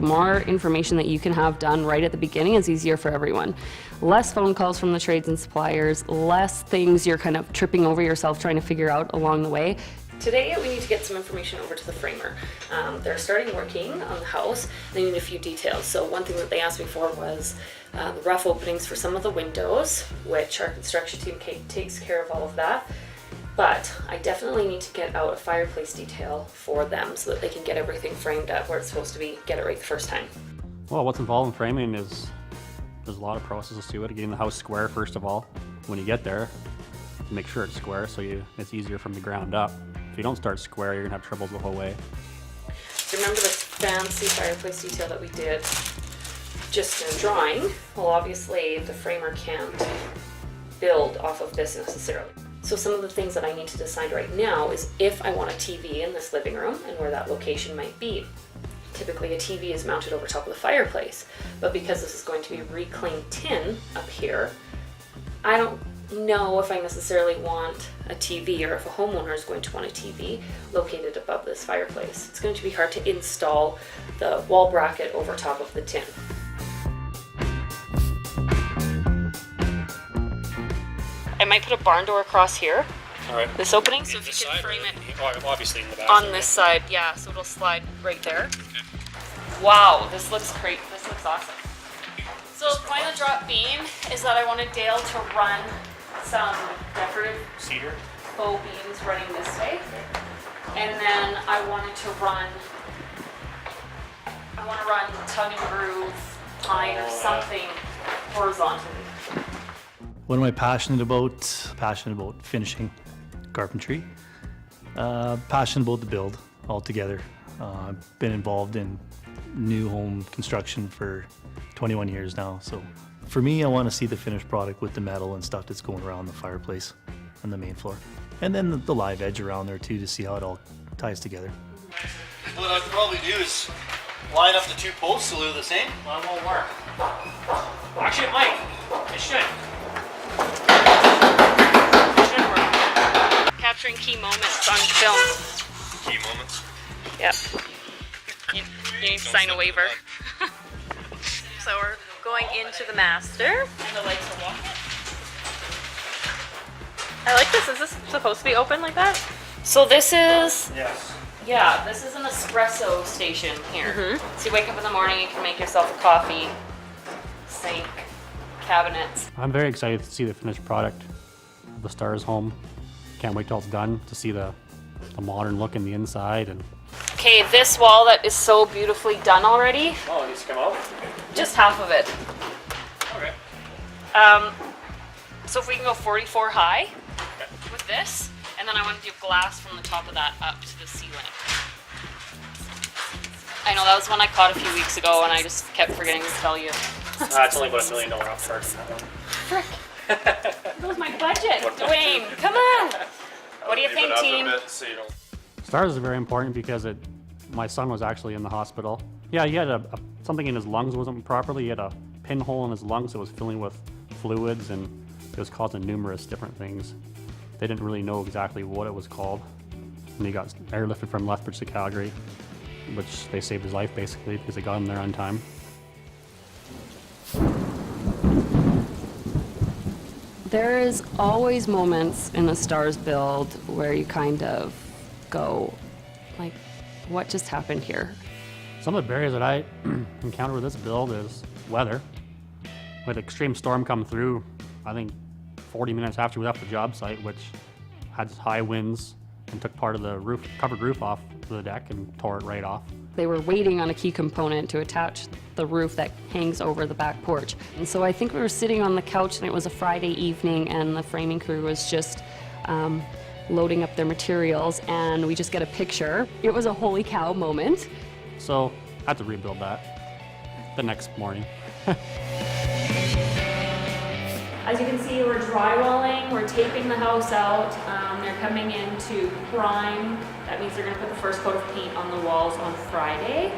The more information that you can have done right at the beginning is easier for everyone. Less phone calls from the trades and suppliers, less things you're kind of tripping over yourself trying to figure out along the way. Today we need to get some information over to the framer. They're starting working on the house. They need a few details. So one thing that they asked me for was the rough openings for some of the windows, which our construction team takes care of all of that. But I definitely need to get out a fireplace detail for them so that they can get everything framed up where it's supposed to be, get it right the first time. Well, what's involved in framing is there's a lot of processes to it. Getting the house square first of all. When you get there, make sure it's square so it's easier from the ground up. If you don't start square, you're gonna have troubles the whole way. Remember this fancy fireplace detail that we did just in drawing? Well, obviously the framer can't build off of this necessarily. So some of the things that I need to decide right now is if I want a TV in this living room and where that location might be. Typically a TV is mounted over top of the fireplace, but because this is going to be reclaimed tin up here, I don't know if I necessarily want a TV or if a homeowner is going to want a TV located above this fireplace. It's going to be hard to install the wall bracket over top of the tin. I might put a barn door across here. All right. This opening, so if you can frame it obviously in the back on this side, yeah, so it'll slide right there. Okay. Wow, this looks great. This looks awesome. So the point of the drop beam is that I wanted Dale to run some decorative cedar faux beams running this way, and then I want to run tongue and groove pine or something horizontally. What am I passionate about? Passionate about finishing carpentry. Passionate about the build altogether. I've been involved in new home construction for 21 years now. So for me, I want to see the finished product with the metal and stuff that's going around the fireplace and the main floor. And then the live edge around there too to see how it all ties together. What I'd probably do is line up the two posts so they're the same. Well, it won't work. Actually, it might. It should. Capturing key moments on film. Key moments. Yep. You need to sign a waiver. So we're going into the master. And the lights will walk it. I like this. Is this supposed to be open like that? So this is, Yes. yeah, this is an espresso station here. So you wake up in the morning, you can make yourself a coffee, sink, cabinets. I'm very excited to see the finished product of the Stars home. Can't wait till it's done to see the modern look in the inside. And Okay, this wall that is so beautifully done already, oh, it needs to come out. just half of it. Okay. So if we can go 44 high with this, and then I want to do glass from the top of that up to the ceiling. I know that was one I caught a few weeks ago and I just kept forgetting to tell you. It's only about $1 million upcharge on that one. Frick. That was my budget. Dwayne, come on. What do you think, team? Stars is very important because my son was actually in the hospital. Yeah, he had something in his lungs wasn't properly. He had a pinhole in his lungs that was filling with fluids and it was causing numerous different things. They didn't really know exactly what it was called. And he got airlifted from Lethbridge to Calgary, which they saved his life basically because they got him there on time. There is always moments in a Stars build where you kind of go, like, what just happened here? Some of the barriers that I encountered with this build is weather. We had an extreme storm come through, I think 40 minutes after we left the job site, which had high winds and took part of the roof, covered roof off the deck and tore it right off. They were waiting on a key component to attach the roof that hangs over the back porch. And so I think we were sitting on the couch and it was a Friday evening and the framing crew was just loading up their materials and we just get a picture. It was a holy cow moment. So I had to rebuild that the next morning. As you can see, we're drywalling, we're taping the house out. They're coming in to prime. That means they're gonna put the first coat of paint on the walls on Friday.